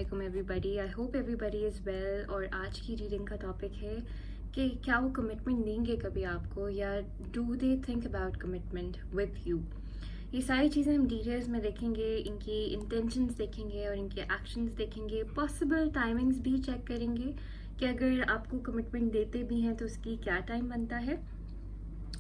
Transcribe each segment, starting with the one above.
वालेकुम everybody. I hope everybody is well. और आज की रीडिंग का टॉपिक है कि क्या वो कमिटमेंट देंगे कभी आपको, या do they think about commitment with you. ये सारी चीज़ें हम डिटेल्स में देखेंगे, इनकी इंटेंशंस देखेंगे और इनके एक्शंस देखेंगे। पॉसिबल टाइमिंग्स भी चेक करेंगे कि अगर आपको कमिटमेंट देते भी हैं तो उसकी क्या टाइम बनता है।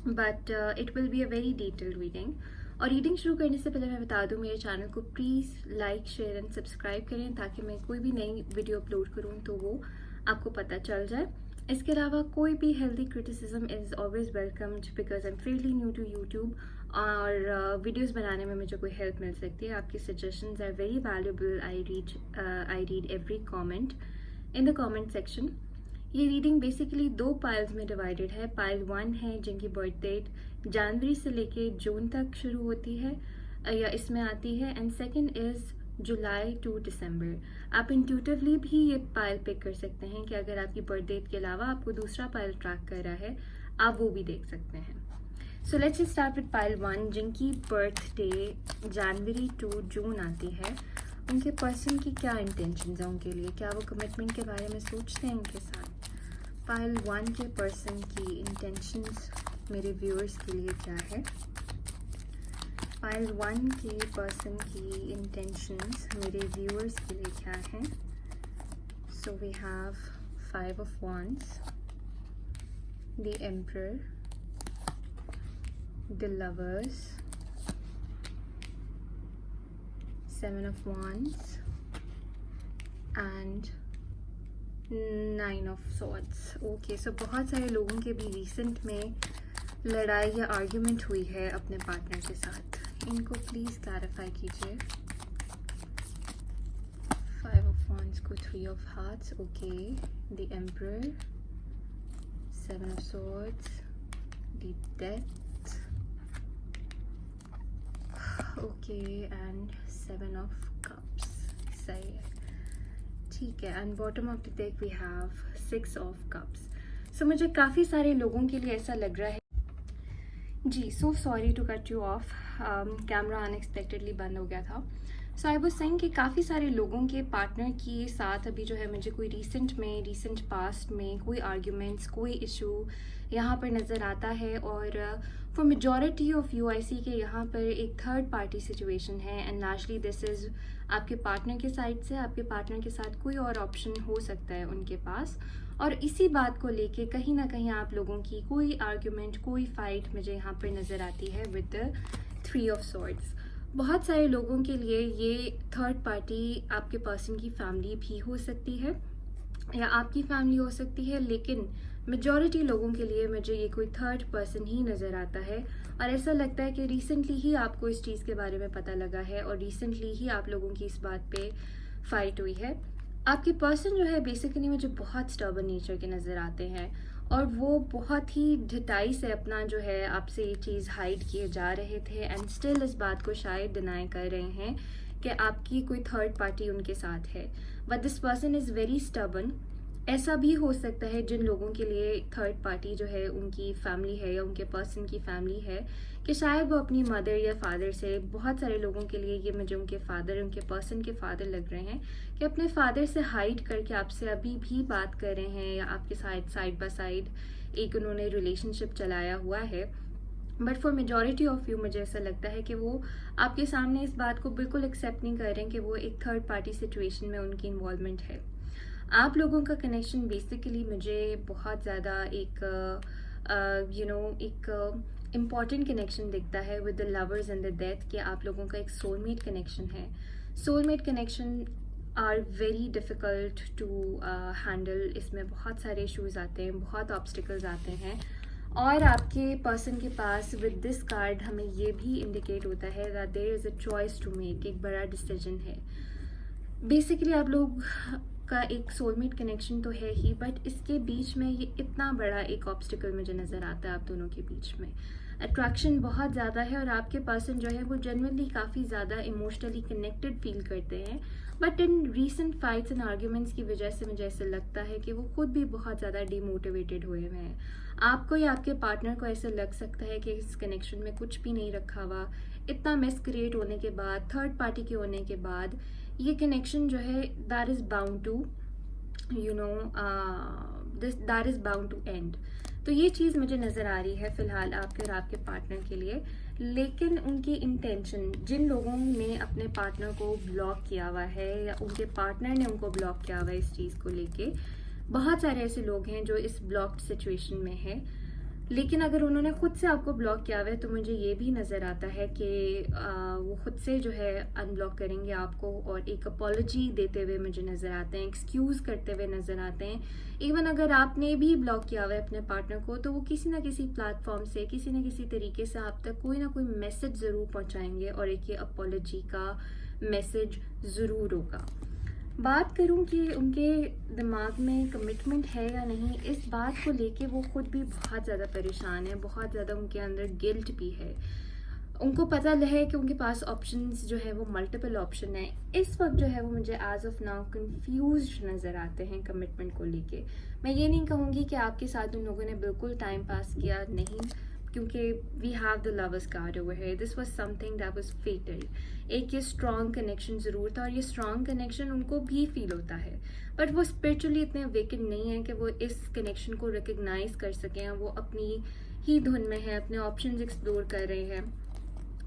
But it will be a very detailed reading. और रीडिंग शुरू करने से पहले मैं बता दूं, मेरे चैनल को please like share and subscribe करें ताकि मैं कोई भी नई वीडियो अपलोड करूं तो वो आपको पता चल जाए। इसके अलावा कोई भी healthy criticism is always welcomed because I am fairly new to YouTube और वीडियोस बनाने में मुझे कोई हेल्प मिल सकती है। आपकी suggestions are very valuable. I read every comment in the comment section. ये रीडिंग बेसिकली 2 पाइल्स में डिवाइडेड है। पाइल 1 है जिनकी बर्थ डेट जनवरी से लेके जून तक शुरू होती है या इसमें आती है, and second is July to December. आप इंट्यूटिवली भी ये पाइल पिक कर सकते हैं कि अगर आपकी बर्थ डेट के अलावा आपको दूसरा पाइल ट्रैक कर रहा है, आप वो भी देख सकते हैं। So let's start with pile 1 जिनकी birthday January to June आती है। उनके पर्सन की क्या इंटेंशंस हैं उनके लिए, क्या वो कमिटमेंट के बारे में सोचते हैं उनके साथ। पाइल 1 के पर्सन की इंटेंशंस मेरे व्यूअर्स के लिए क्या है। पाइल 1 के पर्सन की इंटेंशंस मेरे व्यूअर्स के लिए क्या है। So we have 5 of Wands, the Emperor, the Lovers, 7 of Wands and 9 of Swords। Okay, सो बहुत सारे लोगों के भी रिसेंट में लड़ाई या आर्ग्यूमेंट हुई है अपने पार्टनर के साथ। इनको प्लीज़ क्लैरिफाई कीजिए। 5 of Wands को 3 of Hearts, okay, the Emperor, 7 of Swords, the Death, okay, and 7 of Cups। सही है, ठीक है। And bottom of the deck we have 6 of Cups। So मुझे काफ़ी सारे लोगों के लिए ऐसा लग रहा है जी। So sorry to cut you off, camera unexpectedly बंद हो गया था। सो आई वाज सेइंग कि काफ़ी सारे लोगों के पार्टनर के साथ अभी जो है मुझे कोई रिसेंट पास्ट में कोई आर्ग्यूमेंट्स, कोई इशू यहाँ पर नज़र आता है। और फॉर मेजॉरिटी ऑफ यू आई सी के यहाँ पर एक थर्ड पार्टी सिचुएशन है, एंड लार्जली दिस इज़ आपके पार्टनर के साइड से। आपके पार्टनर के साथ कोई और ऑप्शन हो सकता है उनके पास, और इसी बात को लेके कहीं ना कहीं आप लोगों की कोई आर्ग्यूमेंट, कोई फाइट मुझे यहाँ पर नज़र आती है विद द 3 of Swords। बहुत सारे लोगों के लिए ये थर्ड पार्टी आपके पर्सन की फैमिली भी हो सकती है या आपकी फैमिली हो सकती है, लेकिन मेजॉरिटी लोगों के लिए मुझे ये कोई थर्ड पर्सन ही नज़र आता है। और ऐसा लगता है कि रिसेंटली ही आपको इस चीज़ के बारे में पता लगा है और रिसेंटली ही आप लोगों की इस बात पे फाइट हुई है। आपके पर्सन जो है बेसिकली मुझे बहुत स्टर्बन नेचर के नज़र आते हैं, और वो बहुत ही ढिठाई से अपना जो है आपसे ये चीज़ हाइड किए जा रहे थे, एंड स्टिल इस बात को शायद डिनाई कर रहे हैं कि आपकी कोई थर्ड पार्टी उनके साथ है। But this person is very stubborn. ऐसा भी हो सकता है जिन लोगों के लिए थर्ड पार्टी जो है उनकी फैमिली है या उनके पर्सन की फैमिली है, कि शायद वो अपनी मदर या फादर से, बहुत सारे लोगों के लिए ये मुझे उनके फादर, उनके पर्सन के फादर लग रहे हैं, कि अपने फादर से हाइड करके आपसे अभी भी बात कर रहे हैं या आपके साइड बाय साइड एक उन्होंने रिलेशनशिप चलाया हुआ है। But for majority of you मुझे ऐसा लगता है कि वो आपके सामने इस बात को बिल्कुल एक्सेप्ट नहीं कर रहे हैं कि वो एक थर्ड पार्टी सिचुएशन में उनकी इन्वॉल्वमेंट है। आप लोगों का कनेक्शन बेसिकली मुझे बहुत ज़्यादा एक एक इम्पॉर्टेंट कनेक्शन दिखता है with the lovers and the death, कि आप लोगों का एक सोलमेट कनेक्शन है। Soulmate connection are very difficult to handle. इसमें बहुत सारे इश्यूज आते हैं, बहुत ऑब्स्टिकल्स आते हैं, और आपके पर्सन के पास विद दिस कार्ड हमें ये भी इंडिकेट होता है that there is a choice to make. एक बड़ा डिसीजन है। बेसिकली आप लोग का एक सोलमेट कनेक्शन तो है ही, बट इसके बीच में ये इतना बड़ा एक ऑब्स्टिकल मुझे नज़र आता है आप दोनों के बीच में। अट्रैक्शन बहुत ज़्यादा है और आपके पर्सन जो है वो जनरली काफ़ी ज़्यादा इमोशनली कनेक्टेड फील करते हैं, but in recent fights and arguments की वजह से मुझे ऐसा लगता है कि वो खुद भी बहुत ज़्यादा डिमोटिवेटेड हुए हुए हैं। आपको या आपके पार्टनर को ऐसा लग सकता है कि इस कनेक्शन में कुछ भी नहीं रखा हुआ, इतना मिस क्रिएट होने के बाद, थर्ड पार्टी के होने के बाद, ये कनेक्शन जो है that is bound to you know that is bound to end. तो ये चीज़ मुझे नज़र आ रही है फ़िलहाल आपके और आपके पार्टनर के लिए। लेकिन उनकी इंटेंशन, जिन लोगों ने अपने पार्टनर को ब्लॉक किया हुआ है या उनके पार्टनर ने उनको ब्लॉक किया हुआ है इस चीज़ को लेके, बहुत सारे ऐसे लोग हैं जो इस ब्लॉक्ड सिचुएशन में हैं। लेकिन अगर उन्होंने खुद से आपको ब्लॉक किया हुआ है तो मुझे ये भी नज़र आता है कि वो खुद से जो है अनब्लॉक करेंगे आपको और एक अपॉलॉजी देते हुए मुझे नज़र आते हैं, एक्सक्यूज़ करते हुए नज़र आते हैं। इवन अगर आपने भी ब्लॉक किया हुआ है अपने पार्टनर को तो वो किसी ना किसी प्लेटफॉर्म से किसी ना किसी तरीके से आप तक कोई ना कोई मैसेज ज़रूर पहुँचाएंगे और एक ये अपॉलॉजी का मैसेज ज़रूर होगा। बात करूं कि उनके दिमाग में कमिटमेंट है या नहीं, इस बात को लेके वो खुद भी बहुत ज़्यादा परेशान है, बहुत ज़्यादा उनके अंदर गिल्ट भी है। उनको पता है कि उनके पास ऑप्शंस जो है वो मल्टीपल ऑप्शन है। इस वक्त जो है वो मुझे एज ऑफ नाउ कंफ्यूज नज़र आते हैं कमिटमेंट को लेके। मैं ये नहीं कहूँगी कि आपके साथ उन लोगों ने बिल्कुल टाइम पास किया, नहीं, क्योंकि we have the lovers card over here, this was something that was fatal. एक ये स्ट्रॉन्ग कनेक्शन ज़रूर था और ये स्ट्रॉन्ग कनेक्शन उनको भी फील होता है, बट वो स्पिरिचुअली इतने अवेकन नहीं है कि वो इस कनेक्शन को रिकग्नाइज कर सकें। वो अपनी ही धुन में है, अपने ऑप्शंस एक्सप्लोर कर रहे हैं।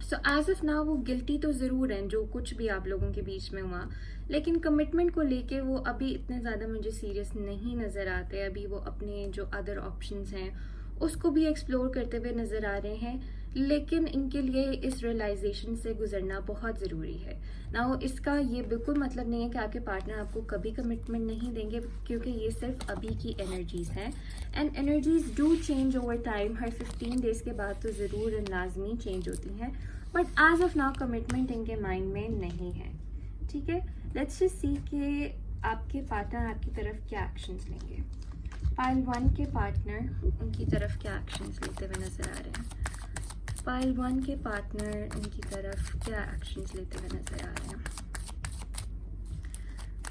सो एज ऑफ नाउ वो गिल्टी तो ज़रूर हैं जो कुछ भी आप लोगों के बीच में हुआ, लेकिन कमिटमेंट को लेके वो अभी इतने ज़्यादा मुझे सीरियस नहीं नज़र आते। अभी वो अपने जो अदर ऑप्शंस हैं उसको भी एक्सप्लोर करते हुए नज़र आ रहे हैं, लेकिन इनके लिए इस रियलाइजेशन से गुजरना बहुत ज़रूरी है ना। इसका ये बिल्कुल मतलब नहीं है कि आपके पार्टनर आपको कभी कमिटमेंट नहीं देंगे, क्योंकि ये सिर्फ अभी की एनर्जीज़ हैं and energies do change over time. हर 15 डेज़ के बाद तो ज़रूर लाजमी चेंज होती हैं, but as of now commitment इनके माइंड में नहीं है। ठीक है, लेट्स जस्ट सी कि आपके पार्टनर आपकी तरफ क्या एक्शंस लेंगे। पाइल 1 के पार्टनर उनकी तरफ क्या एक्शंस लेते हुए नज़र आ रहे हैं। पाइल 1 के पार्टनर उनकी तरफ क्या एक्शंस लेते हुए नज़र आ रहे हैं।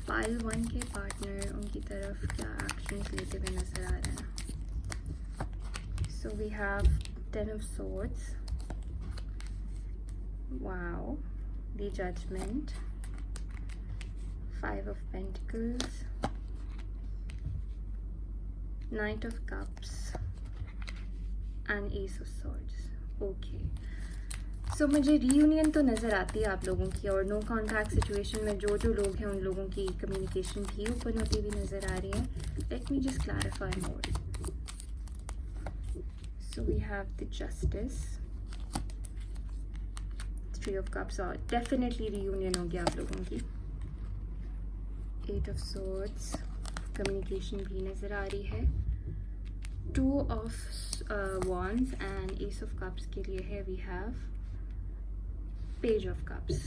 पाइल 1 के पार्टनर उनकी तरफ क्या एक्शंस लेते हुए नज़र आ रहे हैं। So we have 10 of swords, wow, the judgment, 5 of pentacles, Knight of Cups and Ace of Swords. Okay, so मुझे रीयूनियन तो नज़र आती है आप लोगों की, और नो कॉन्टैक्ट सिचुएशन में जो जो लोग हैं उन लोगों की कम्युनिकेशन भी ओपन होती हुई नज़र आ रही है। Let me just clarify more. So we have the justice, 3 of Cups, और डेफिनेटली रीयूनियन होगी आप लोगों की। 8 of Swords, कम्युनिकेशन भी नज़र आ रही है। 2 of Wands and Ace of Cups के लिए है we have Page of Cups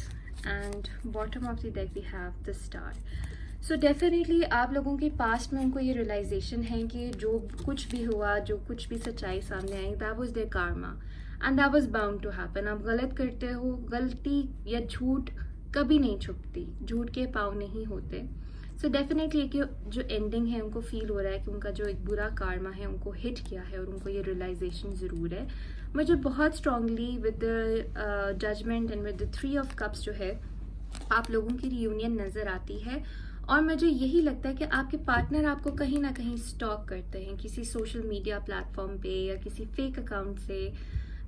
and bottom of the deck we have the star. So definitely आप लोगों के पास्ट में उनको ये रियलाइजेशन है कि जो कुछ भी हुआ, जो कुछ भी सच्चाई सामने आई, that was their karma and that was bound to happen. आप गलत करते हो, गलती या झूठ कभी नहीं छुपती, झूठ के पाँव नहीं होते। सो डेफिनेटली कि जो एंडिंग है उनको फील हो रहा है कि उनका जो एक बुरा कार्मा है उनको हिट किया है, और उनको ये रियलाइजेशन ज़रूर है। मुझे बहुत strongly with the judgement and with the 3 of Cups जो है आप लोगों की रियूनियन नज़र आती है। और मुझे यही लगता है कि आपके पार्टनर आपको कहीं ना कहीं स्टॉक करते हैं, किसी सोशल मीडिया प्लेटफॉर्म पे या किसी फेक अकाउंट से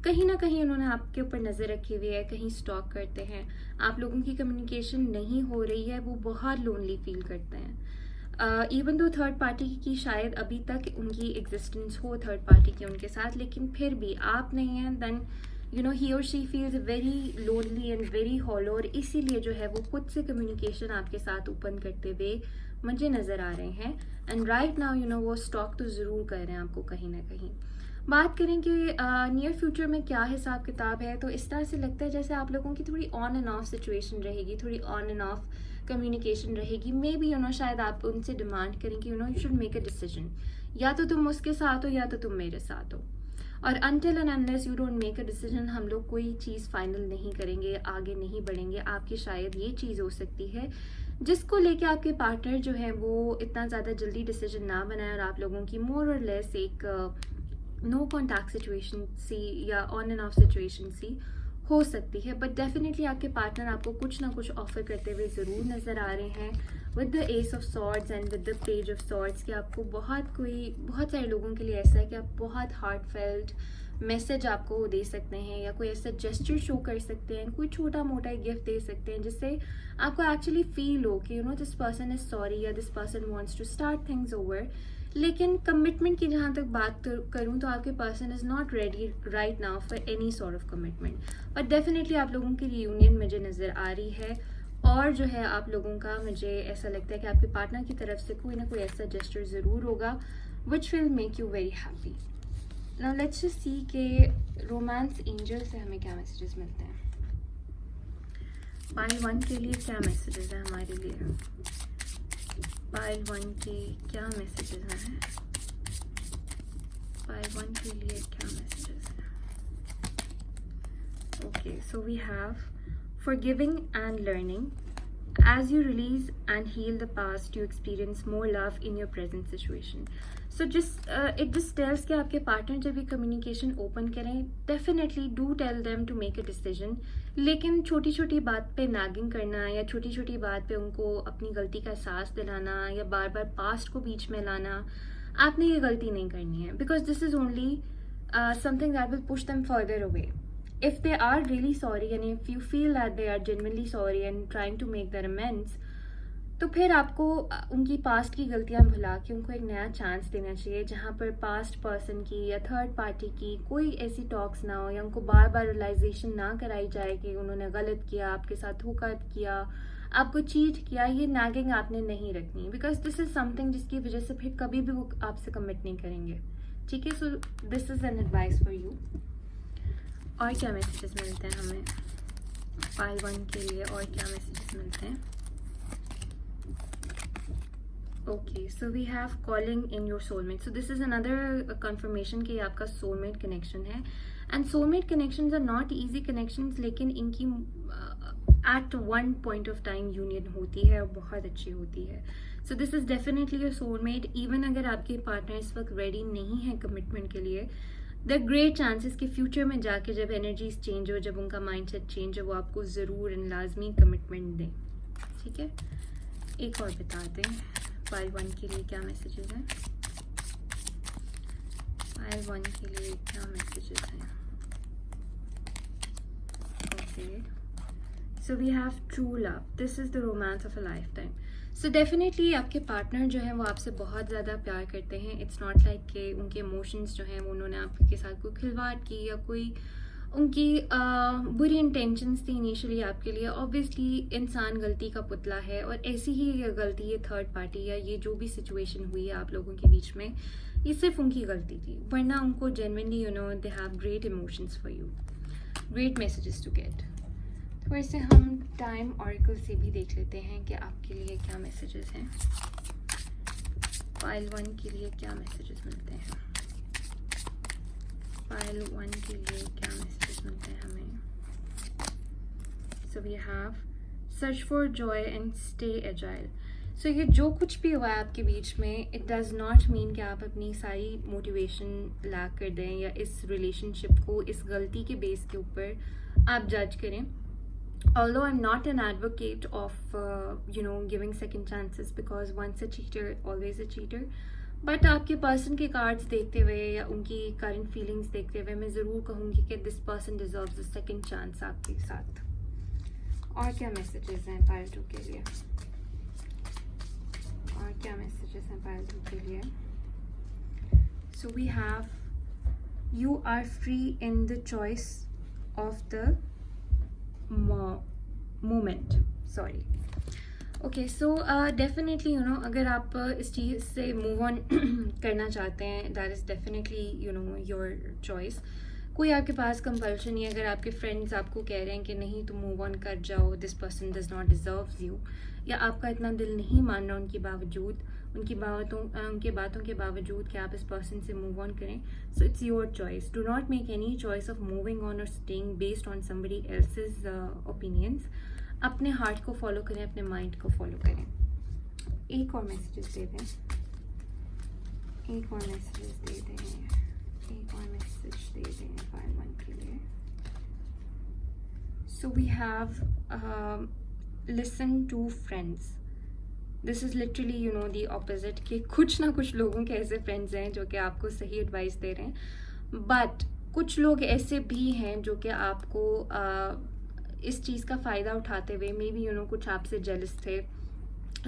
कहीं ना कहीं उन्होंने आपके ऊपर नज़र रखी हुई है, कहीं स्टॉक करते हैं। आप लोगों की कम्युनिकेशन नहीं हो रही है, वो बहुत लोनली फील करते हैं। इवन दो थर्ड पार्टी की शायद अभी तक उनकी एग्जिस्टेंस हो थर्ड पार्टी की उनके साथ, लेकिन फिर भी आप नहीं हैं, देन यू नो ही और she feels very lonely and very hollow, और इसीलिए जो है वो खुद से कम्युनिकेशन आपके साथ ओपन करते हुए मुझे नज़र आ रहे हैं। And right now you know वो स्टॉक तो ज़रूर कर रहे हैं आपको कहीं ना कहीं। बात करें कि नियर फ्यूचर में क्या हिसाब किताब है, तो इस तरह से लगता है जैसे आप लोगों की थोड़ी ऑन एंड ऑफ सिचुएशन रहेगी, थोड़ी ऑन एंड ऑफ कम्युनिकेशन रहेगी। मे बी यू नो शायद आप उनसे डिमांड करें कि you know you should make a decision, या तो तुम उसके साथ हो या तो तुम मेरे साथ हो, और until and unless you don't make a decision हम लोग कोई चीज़ फाइनल नहीं करेंगे, आगे नहीं बढ़ेंगे। आपकी शायद ये चीज़ हो सकती है जिसको लेके आपके पार्टनर जो है वो इतना ज़्यादा जल्दी डिसीजन ना बनाए, और आप लोगों की मोर और लेस एक नो कॉन्टैक्ट सिचुएशन सी या ऑन एंड ऑफ सिचुएशन सी हो सकती है, बट डेफिनेटली आपके पार्टनर आपको कुछ ना कुछ ऑफर करते हुए ज़रूर नज़र आ रहे हैं with the S of swords and with the page of swords, कि आपको बहुत सारे लोगों के लिए ऐसा है कि आप बहुत हार्टफेल्ट मैसेज आपको दे सकते हैं या कोई ऐसा जेस्चर शो कर सकते हैं, कोई छोटा मोटा गिफ्ट दे सकते हैं जिससे आपको एक्चुअली फील हो कि दिस पर्सन इज सॉरी या this person wants to start things over. लेकिन कमिटमेंट की जहाँ तक बात करूँ तो आपके person is not ready right now for any sort of commitment, but definitely आप लोगों की रियूनियन मुझे नज़र आ रही है। और जो है आप लोगों का, मुझे ऐसा लगता है कि आपके पार्टनर की तरफ से कोई ना कोई ऐसा जेस्चर ज़रूर होगा which will make you very happy. Now let's just see के रोमांस एंजल से हमें क्या मैसेजेस मिलते हैं। पाइल 1 के लिए क्या मैसेजेस हैं हमारे लिए? पाइल 1 के क्या मैसेजेस हैं? पाइल 1 के लिए क्या मैसेजेस हैं? Okay, so we have forgiving and learning. As you release and heal the past, you experience more love in your present situation. So it just tells कि आपके पार्टनर जब भी कम्युनिकेशन ओपन करें, definitely do tell them to make a decision. लेकिन छोटी छोटी बात पे नागिंग करना या छोटी छोटी बात पे उनको अपनी गलती का एहसास दिलाना या बार बार पास्ट को बीच में लाना, आपने ये गलती नहीं करनी है, because this is only something that will push them further away. If they are really sorry and if you feel that they are genuinely sorry and trying to make their amends, तो फिर आपको उनकी past की गलतियां भुला के उनको एक नया चांस देना चाहिए, जहाँ पर पास्ट पर्सन की या थर्ड पार्टी की कोई ऐसी टॉक्स ना हो या उनको बार बार रियलाइजेशन ना कराई जाए कि उन्होंने गलत किया, आपके साथ धोखा किया, आपको चीट किया. ये नैगिंग आपने नहीं रखनी, बिकॉज दिस इज समथिंग जिसकी वजह से फिर कभी भी वो आपसे कमिट नहीं करेंगे. ठीक है, so this is an advice for you. और क्या मैसेजेस मिलते हैं हमें पाइल 1 के लिए? और क्या मैसेजेस मिलते हैं? Okay, so we have calling in your soulmate. So this is another confirmation कि आपका सोलमेट कनेक्शन है. And soulmate connections are not easy connections, लेकिन इनकी at one point of time union होती है और बहुत अच्छी होती है. So this is definitely your soulmate. Even अगर आपके पार्टनर इस वक्त रेडी नहीं है कमिटमेंट के लिए, द ग्रेट चांसेस कि फ्यूचर में जाके जब एनर्जीज चेंज हो, जब उनका माइंडसेट चेंज हो, वो आपको ज़रूर एंड लाजमी कमिटमेंट दें. ठीक है, एक और बताते हैं पाइल 1 के लिए क्या मैसेजेस हैं. पाइल 1 के लिए क्या मैसेजेस हैं? Okay, so we have true love. This is the romance of a lifetime. So definitely आपके पार्टनर जो है वो आपसे बहुत ज़्यादा प्यार करते हैं. इट्स नॉट लाइक कि उनके इमोशंस जो हैं वो उन्होंने आपके साथ कोई खिलवाड़ की या कोई उनकी बुरी इंटेंशंस थी इनिशियली आपके लिए. ऑब्वियसली इंसान गलती का पुतला है, और ऐसी ही गलती ये थर्ड पार्टी या ये जो भी सिचुएशन हुई है आप लोगों के बीच में, ये सिर्फ उनकी गलती थी, वरना उनको genuinely they have great emotions for you. Great messages to get. थोड़े से हम टाइम ऑरेकल से भी देख लेते हैं कि आपके लिए क्या मैसेजेस हैं. पाइल 1 के लिए क्या मैसेजेस मिलते हैं? पाइल 1 के लिए क्या मैसेजेस मिलते हैं हमें? So we have search for joy and stay agile. So ये जो कुछ भी हुआ है आपके बीच में, इट डज़ नॉट मीन कि आप अपनी सारी मोटिवेशन लैक कर दें या इस रिलेशनशिप को इस गलती के बेस के ऊपर आप जज करें. Although I'm not an advocate of giving second chances, because once a cheater always a cheater, but आपके पर्सन के कार्ड्स देखते हुए या उनकी करंट फीलिंग्स देखते हुए मैं ज़रूर कहूँगी कि this person deserves a second chance आपके साथ. और क्या मैसेजेस हैं पाइल 2 के लिए? और क्या मैसेजेस हैं पाइल 2 के लिए? So we have you are free in the choice of the moment. Sorry. Okay, so definitely अगर आप इस चीज़ से मूव ऑन करना चाहते हैं, that is definitely your choice. कोई आपके पास कंपल्शन नहीं है. अगर आपके फ्रेंड्स आपको कह रहे हैं कि नहीं तुम मूव ऑन कर जाओ, this person does not deserves you, या आपका इतना दिल नहीं मान रहा उनकी बावजूद, उनकी बातों के बावजूद कि आप इस पर्सन से मूव ऑन करें, so it's your choice. Do not make any choice of moving on और staying based on somebody else's opinions. अपने हार्ट को फॉलो करें, अपने माइंड को फॉलो करें. एक और मैसेजेस दे दें. एक और मैसेजेस दे दें. एक और मैसेज दे दें पाइल 1 के लिए. So we have listen to friends. This is literally the opposite कि कुछ ना कुछ लोगों के ऐसे फ्रेंड्स हैं जो कि आपको सही एडवाइस दे रहे हैं, बट कुछ लोग ऐसे भी हैं जो कि आपको इस चीज़ का फ़ायदा उठाते हुए मे बी कुछ आपसे जेलस थे,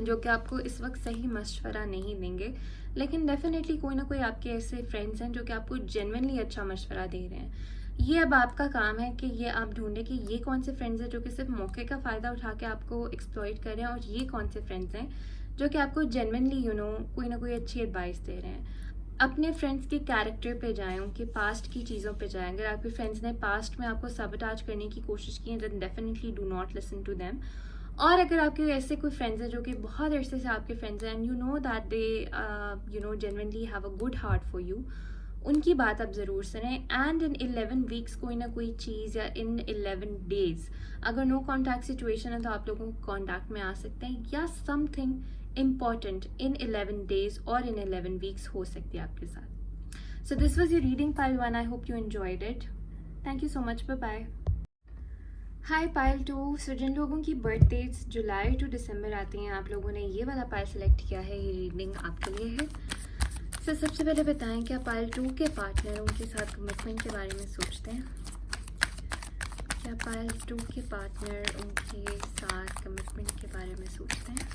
जो कि आपको इस वक्त सही मशवरा नहीं देंगे, लेकिन डेफिनेटली कोई ना कोई आपके ऐसे फ्रेंड्स हैं जो कि आपको जेन्युइनली अच्छा मशवरा दे रहे हैं। ये अब आपका काम है कि ये आप ढूंढें कि ये कौन से फ्रेंड्स हैं जो कि सिर्फ मौके का फ़ायदा उठा के आपको एक्सप्लॉइट कर रहे हैं, और ये कौन से फ्रेंड्स हैं जो कि आपको जेन्युइनली कोई ना कोई अच्छी एडवाइस दे रहे हैं। अपने फ्रेंड्स के कैरेक्टर पे जाएं, उनके पास्ट की चीज़ों पे जाएं। अगर आपके फ्रेंड्स ने पास्ट में आपको सबटाज करने की कोशिश की है, then definitely do not listen to them. और अगर आपके ऐसे कोई फ्रेंड्स हैं जो कि बहुत अरसे से आपके फ्रेंड्स हैं and you know that they genuinely have a good heart for you, उनकी बात आप ज़रूर सुनें। एंड इन 11 वीक्स कोई ना कोई चीज़, या इन 11 डेज अगर नो कॉन्टैक्ट सिचुएशन है तो आप लोगों को कॉन्टैक्ट में आ सकते हैं, या समथिंग इम्पॉर्टेंट इन 11 डेज और इन 11 वीक्स हो सकती है आपके साथ। So this was your reading pile 1। I hope you enjoyed it. Thank you so much. Bye bye. Hi pile 2। सो जिन लोगों की बर्थडेज जुलाई टू दिसंबर आती हैं, आप लोगों ने ये वाला पाइल सेलेक्ट किया है, ये रीडिंग आपके लिए है। सो सबसे पहले बताएं क्या पाइल 2 के पार्टनर उनके साथ कमिटमेंट के बारे में सोचते हैं? क्या पाइल 2 के पार्टनर उनके साथ कमिटमेंट के बारे में सोचते हैं?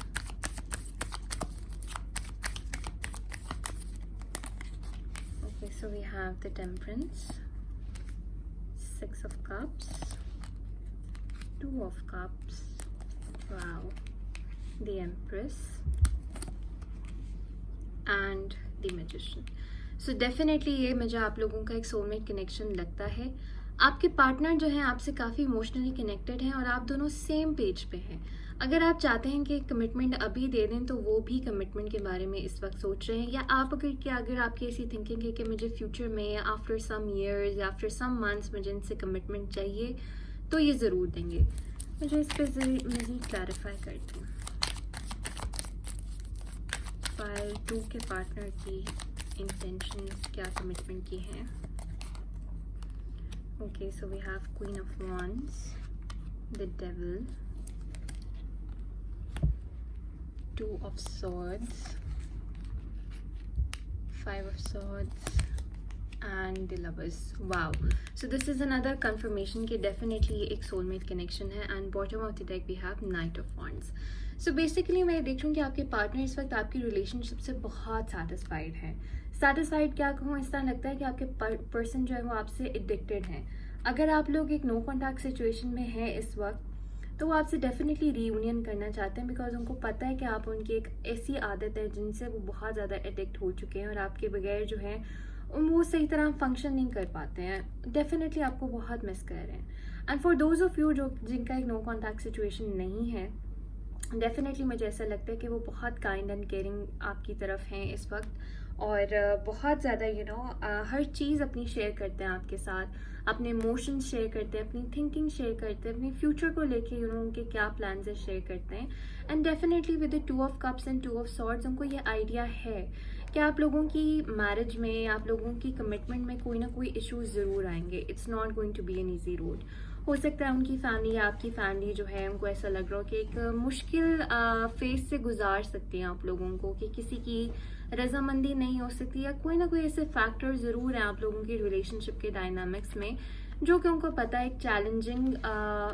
Okay, so we have the temperance, 6 of cups, 2 of cups, wow, the empress and the magician. So definitely ये मुझे आप लोगों का एक सोलमेट कनेक्शन लगता है। आपके पार्टनर जो हैं आपसे काफ़ी इमोशनली कनेक्टेड हैं और आप दोनों सेम पेज पे हैं। अगर आप चाहते हैं कि कमिटमेंट अभी दे दें तो वो भी कमिटमेंट के बारे में इस वक्त सोच रहे हैं, या आप अगर आपकी ऐसी थिंकिंग है कि मुझे फ्यूचर में या आफ्टर सम ईयर्स या आफ्टर सम मंथ्स मुझे इनसे कमिटमेंट चाहिए, तो ये ज़रूर देंगे। मुझे इस पर मज़ीद क्लैरिफाई करती हूँ। पाइल 2 के पार्टनर की इंटेंशंस क्या कमिटमेंट की हैं? Okay, so we have queen of wands, the devil, 2 of swords, 5 of swords and the lovers. Wow, so this is another confirmation कि definitely एक soulmate connection है। and bottom of the deck we have knight of wands. so basically मैं देख रही हूँ कि आपके partner इस वक्त आपकी रिलेशनशिप से बहुत सेटिस्फाइड है। सेटिस्फाइड क्या कहूँ, इस तरह लगता है कि आपके पर्सन जो है वो आपसे एडिक्टेड है। अगर आप लोग एक नो कॉन्टैक्ट सिचुएशन में हैं इस वक्त, तो वो आपसे डेफिनेटली रीयूनियन करना चाहते हैं, बिकॉज उनको पता है कि आप उनकी एक ऐसी आदत है जिनसे वो बहुत ज़्यादा एडिक्ट हो चुके हैं और आपके बगैर जो है वो सही तरह फंक्शन नहीं कर पाते हैं। डेफिनेटली आपको बहुत मिस कर रहे हैं। And for those of you जो जिनका एक नो कॉन्टैक्ट सिचुएशन नहीं है, डेफिनेटली मुझे ऐसा लगता है कि वो बहुत काइंड एंड केयरिंग आपकी तरफ हैं इस वक्त, और बहुत ज़्यादा हर चीज़ अपनी शेयर करते हैं आपके साथ, अपने इमोशंस शेयर करते हैं, अपनी थिंकिंग शेयर करते हैं, अपनी फ्यूचर को लेके उनके क्या प्लान्स है शेयर करते हैं। And definitely with the 2 of cups and 2 of swords उनको ये आइडिया है कि आप लोगों की मैरिज में, आप लोगों की कमिटमेंट में कोई ना कोई इश्यूज ज़रूर आएंगे। It's not going to be an easy road. हो सकता है उनकी फैमिली या आपकी फैमिली जो है उनको ऐसा लग रहा हो कि एक मुश्किल फेज से गुजार सकती हैं आप लोगों को, कि किसी की रजामंदी नहीं हो सकती, या कोई ना कोई ऐसे फैक्टर ज़रूर हैं आप लोगों की रिलेशनशिप के डायनामिक्स में जो कि उनको पता है एक चैलेंजिंग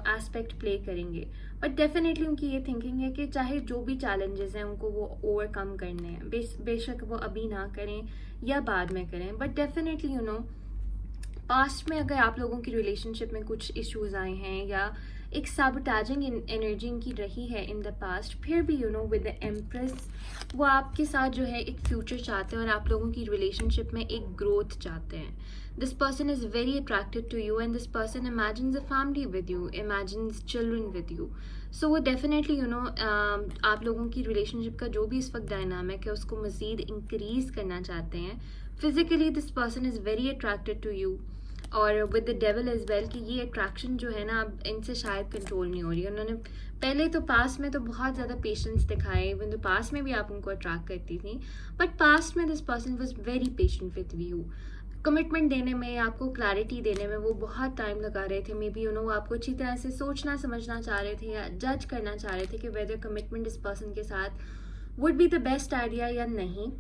एस्पेक्ट प्ले करेंगे। बट डेफिनेटली उनकी ये थिंकिंग है कि चाहे जो भी चैलेंजेस हैं उनको वो ओवरकम करने हैं, बेशक वो अभी ना करें या बाद में करें, बट डेफिनेटली पास्ट में अगर आप लोगों की रिलेशनशिप में कुछ इश्यूज आए हैं या एक साबोटाजिंग एनर्जी इनकी रही है इन द पास्ट, फिर भी विद द एम्प्रेस वो आपके साथ जो है एक फ्यूचर चाहते हैं और आप लोगों की रिलेशनशिप में एक ग्रोथ चाहते हैं। This person is very attracted to you and this person imagines a family with you, imagines children with you. So वो डेफिनेटली आप लोगों की रिलेशनशिप का जो भी इस वक्त डायनामिक है उसको मज़ीद इंक्रीज करना चाहते हैं। Physically this person is very attracted to you, और with the devil as well कि ये अट्रैक्शन जो है ना अब इनसे शायद कंट्रोल नहीं हो रही है। उन्होंने पहले तो पास्ट में तो बहुत ज़्यादा पेशेंस दिखाए, इवन तो पास्ट में भी आप उनको अट्रैक्ट करती थी, बट पास्ट में this person was very patient with you. Commitment देने में, आपको क्लैरिटी देने में वो बहुत टाइम लगा रहे थे। मे बी आपको अच्छी तरह से सोचना समझना चाह रहे थे या जज करना चाह रहे थे कि वेदर कमिटमेंट इस पर्सन के साथ would be the best idea या नहीं।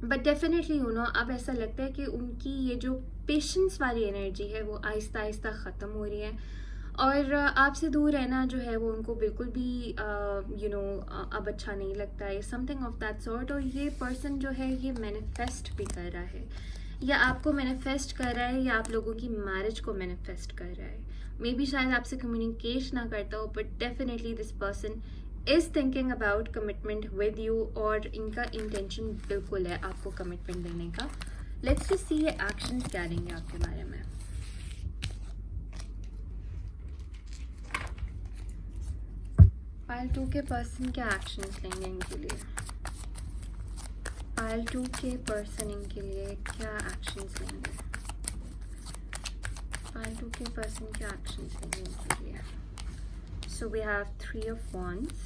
बट डेफिनेटली अब ऐसा लगता है कि उनकी ये जो पेशेंस वाली एनर्जी है वो आहिस्ता आहिस्ता ख़त्म हो रही है, और आपसे दूर रहना जो है वो उनको बिल्कुल भी अब अच्छा नहीं लगता है, समथिंग ऑफ दैट सॉर्ट। और ये पर्सन जो है ये मैनिफेस्ट भी कर रहा है, या आपको मैनिफेस्ट कर रहा है, या आप लोगों की मैरिज को मैनिफेस्ट कर रहा है। मे बी शायद आपसे कम्युनिकेट ना करता हो, but definitely this person is thinking about commitment with you, और इनका इंटेंशन बिल्कुल है आपको कमिटमेंट देने का। लेट्स जस्ट सी ये एक्शंस क्या लेंगे आपके बारे में। पाइल 2 के पर्सन क्या एक्शंस लेंगे इनके लिए? पाइल 2 के पर्सन इनके लिए क्या एक्शंस लेंगे? पाइल 2 के पर्सन क्या एक्शंस लेंगे इनके लिए? So we have 3 of Wands,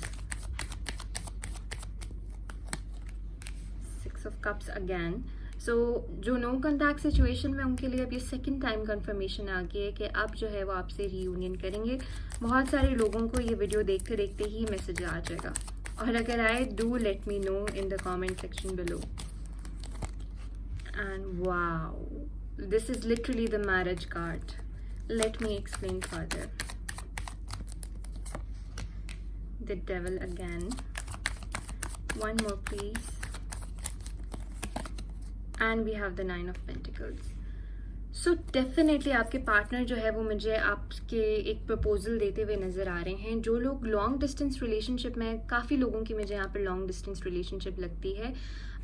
6 of Cups again. So जो नो कॉन्टैक्ट सिचुएशन में उनके लिए अब ये सेकेंड टाइम कंफर्मेशन आ गई है कि अब जो है वो आपसे रीयूनियन करेंगे। बहुत सारे लोगों को ये वीडियो देखते देखते ही मैसेज आ जाएगा, और अगर आए do let me know in the comment section below. And wow, this is literally the marriage card. Let me explain further. The devil again. One more please. And we have the 9 of Pentacles. So definitely आपके partner जो है वो मुझे आपके एक proposal देते हुए नज़र आ रहे हैं। जो लोग लॉन्ग डिस्टेंस रिलेशनशिप में, काफ़ी लोगों की मुझे यहाँ पर लॉन्ग डिस्टेंस रिलेशनशिप लगती है,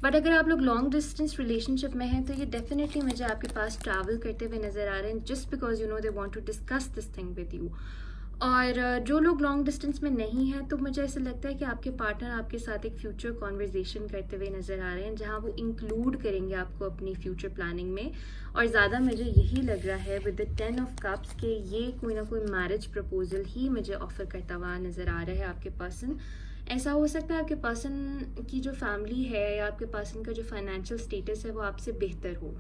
बट अगर आप लोग लॉन्ग डिस्टेंस रिलेशनशिप में हैं तो ये डेफिनेटली मुझे आपके पास ट्रैवल करते हुए नज़र आ रहे हैं, just because they want to discuss this thing with you. और जो लोग लॉन्ग डिस्टेंस में नहीं हैं तो मुझे ऐसा लगता है कि आपके पार्टनर आपके साथ एक फ्यूचर कॉन्वर्जेशन करते हुए नज़र आ रहे हैं, जहां वो इंक्लूड करेंगे आपको अपनी फ्यूचर प्लानिंग में। और ज़्यादा मुझे यही लग रहा है विद द 10 ऑफ कप्स कि ये कोई ना कोई मैरिज प्रपोजल ही मुझे ऑफर करता हुआ नज़र आ रहा है आपके पर्सन। ऐसा हो सकता है आपके पर्सन की जो फैमिली है या आपके पर्सन का जो फाइनेंशियल स्टेटस है वो आपसे बेहतर हो,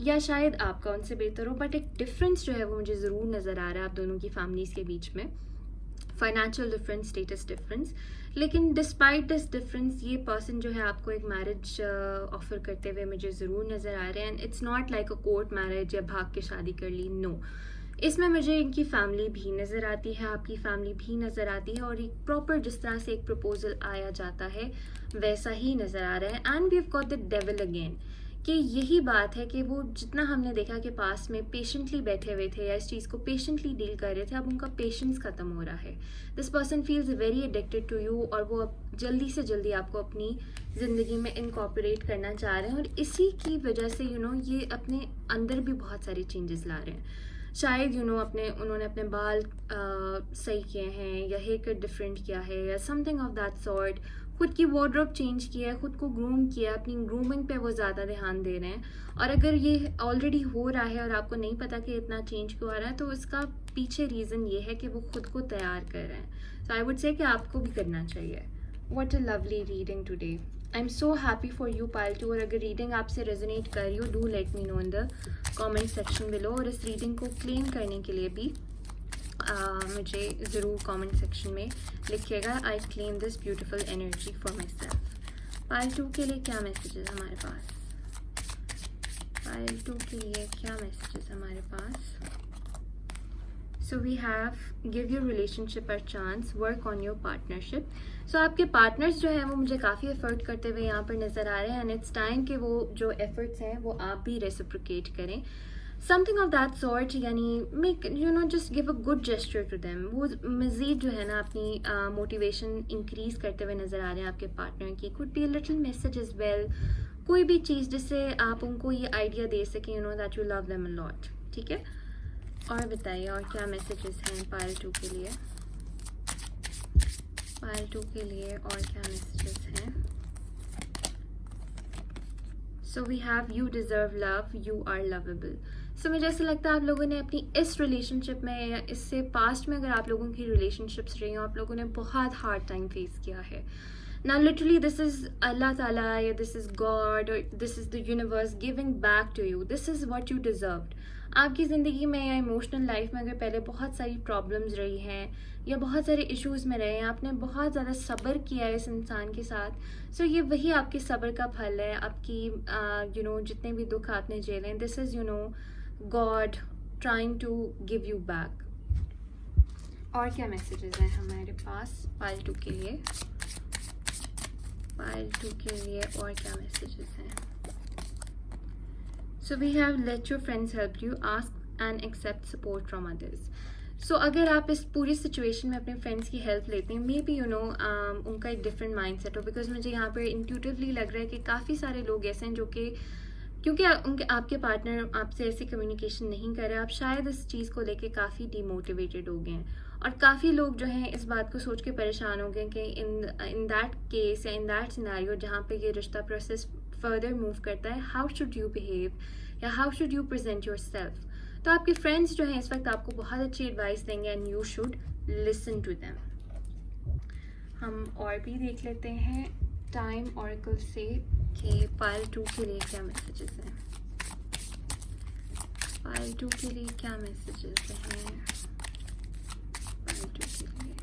या शायद आपका उनसे बेहतर हो, बट एक डिफरेंस जो है वो मुझे ज़रूर नज़र आ रहा है आप दोनों की फैमिलीज़ के बीच में, फाइनेंशियल डिफरेंस, स्टेटस डिफरेंस। लेकिन डिस्पाइट दिस डिफरेंस ये पर्सन जो है आपको एक मैरिज ऑफर करते हुए मुझे ज़रूर नज़र आ रहे हैं। And it's not like a court marriage या भाग के शादी कर ली, नो। इसमें मुझे इनकी फैमिली भी नज़र आती है, आपकी फैमिली भी नज़र आती है, और एक प्रॉपर जिस तरह से एक प्रपोजल आया जाता है वैसा ही नज़र आ रहा है। And we have got the devil again, कि यही बात है कि वो जितना हमने देखा कि पास में पेशेंटली बैठे हुए थे या इस चीज़ को पेशेंटली डील कर रहे थे, अब उनका पेशेंस ख़त्म हो रहा है। This person feels very addicted to you, और वो अब जल्दी से जल्दी आपको अपनी ज़िंदगी में इनकॉर्पोरेट करना चाह रहे हैं, और इसी की वजह से ये अपने अंदर भी बहुत सारे चेंजेस ला रहे हैं। शायद उन्होंने अपने बाल सही किए हैं, या हेयर कट डिफरेंट किया है, या समथिंग ऑफ दैट सॉर्ट। खुद की वार्डरोब चेंज किया है, खुद को ग्रूम किया, अपनी ग्रूमिंग पे वो ज़्यादा ध्यान दे रहे हैं। और अगर ये ऑलरेडी हो रहा है और आपको नहीं पता कि इतना चेंज क्यों आ रहा है, तो इसका पीछे रीज़न ये है कि वो खुद को तैयार कर रहे हैं। सो आई वुड से कि आपको भी करना चाहिए। What a lovely reading today. I am so happy for you pile 2। और अगर रीडिंग आपसे रेजोनेट कर रही हो, do let me know in the comment section below. और इस रीडिंग को क्लेम करने के लिए भी मुझे ज़रूर कमेंट सेक्शन में लिखिएगा, I claim this beautiful energy for my self. Pile 2 के लिए क्या मैसेजेस हमारे पास? पाइल 2 के लिए क्या मैसेजेस हमारे पास? So we have give your relationship a chance, work on your partnership. So आपके पार्टनर्स जो हैं वो मुझे काफ़ी एफर्ट करते हुए यहाँ पर नज़र आ रहे हैं, एंड इट्स टाइम कि वो जो एफर्ट्स हैं वो आप भी रेसिप्रोकेट करें, समथिंग ऑफ दैट सॉर्ट। यानी make just give a good gesture to them. वो मज़ीद जो है ना अपनी मोटिवेशन इंक्रीज़ करते हुए नज़र आ रहे हैं आपके पार्टनर की। Could be a little message is well, कोई भी चीज़ जिससे आप उनको ये आइडिया दे सकें that you love them a lot. ठीक है, और बताइए और क्या मैसेजेस हैं पाइल 2 के लिए? पाइल 2 के लिए और क्या मैसेजेस हैं? So we have you deserve love, you are lovable. So मुझे ऐसा लगता है आप लोगों ने अपनी इस रिलेशनशिप में या इससे पास्ट में अगर आप लोगों की रिलेशनशिप्स रही हो, आप लोगों ने बहुत हार्ड टाइम फेस किया है। Now literally this is Allah Ta'ala, or this is God, or this is the universe giving back to you. This is what you deserved. आपकी ज़िंदगी में या इमोशनल लाइफ में अगर पहले बहुत सारी प्रॉब्लम्स रही हैं या बहुत सारे इश्यूज में रहे हैं, आपने बहुत ज़्यादा सब्र किया है इस इंसान के साथ, सो ये वही आपके सब्र का फल है, आपकी जितने भी दुख आपने झेले हैं, this is God trying to give you back. और क्या मैसेजेस हैं हमारे पास पाइल 2 के लिए? पाइल 2 के लिए और क्या मैसेजेस हैं? So we have let your friends help you, ask and accept support from others. So अगर आप इस पूरी सिचुएशन में अपने फ्रेंड्स की हेल्प लेते हैं, मे बी उनका एक डिफरेंट माइंडसेट हो, बिकॉज मुझे यहाँ पर इंट्यूटिवली लग रहा है कि काफ़ी सारे लोग ऐसे हैं जो कि क्योंकि आपके पार्टनर आपसे ऐसी कम्युनिकेशन नहीं कर रहे, आप शायद इस चीज़ को लेके काफ़ी डीमोटिवेटेड हो गए हैं. और काफ़ी लोग जो हैं इस बात को सोच के परेशान हो गए कि इन दैट केस या इन दैट सिनेरियो जहाँ पे ये रिश्ता प्रोसेस फर्दर मूव करता है, हाउ शुड यू बिहेव या how should you present your self. तो आपके फ्रेंड्स जो हैं इस वक्त आपको बहुत अच्छी एडवाइस देंगे and you should listen to them. हम और भी देख लेते हैं टाइम ऑरेकल से कि पाइल 2 के लिए क्या मैसेजेस हैं. पाइल 2 के लिए क्या मैसेजेस हैं? पाइल 2 के लिए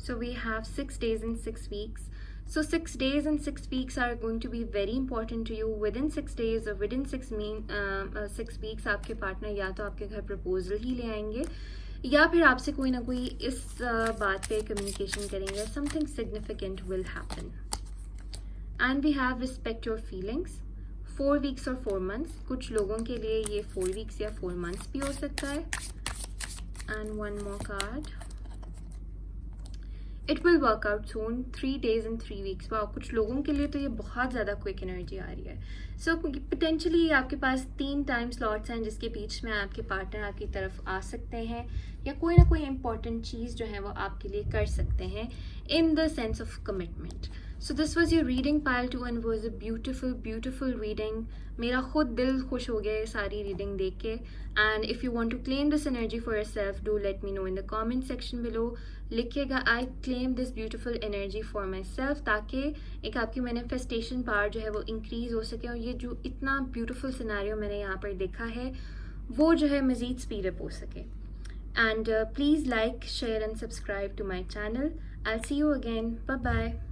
so we have 6 days and 6 weeks. So 6 days and 6 weeks are going to be very important to you. Within 6 days or within 6 weeks आपके पार्टनर या तो आपके घर प्रपोजल ही ले आएंगे या फिर आपसे कोई ना कोई इस बात पे कम्युनिकेशन करेंगे. Something significant will happen. And we have respect your feelings. 4 weeks और 4 months. कुछ लोगों के लिए ये 4 weeks या 4 months भी हो सकता है. And one more card. It will work out soon. 3 days and 3 weeks. वाह, कुछ लोगों के लिए तो ये बहुत ज़्यादा क्विक एनर्जी आ रही है. सो पोटेंशली आपके पास 3 टाइम स्लॉट्स हैं जिसके बीच में आपके पार्टनर आपकी तरफ आ सकते हैं या कोई ना कोई इम्पॉर्टेंट चीज़ जो है वो आपके लिए कर सकते हैं in the sense of commitment. So this was your reading pile 2 and was a beautiful reading. मेरा खुद दिल खुश हो गया सारी रीडिंग देख के. And if you want to claim this energy for yourself, do let me know in the comment section below. लिखिएगा I claim this beautiful energy for myself, ताकि एक आपकी मैनिफेस्टेशन पावर जो है वो increase हो सके और ये जो इतना ब्यूटिफुल सिनेरियो मैंने यहाँ पर देखा है वो जो है मज़ीद स्पीड अप हो सके. And please like, share and subscribe to my channel. I'll see you again. Bye bye.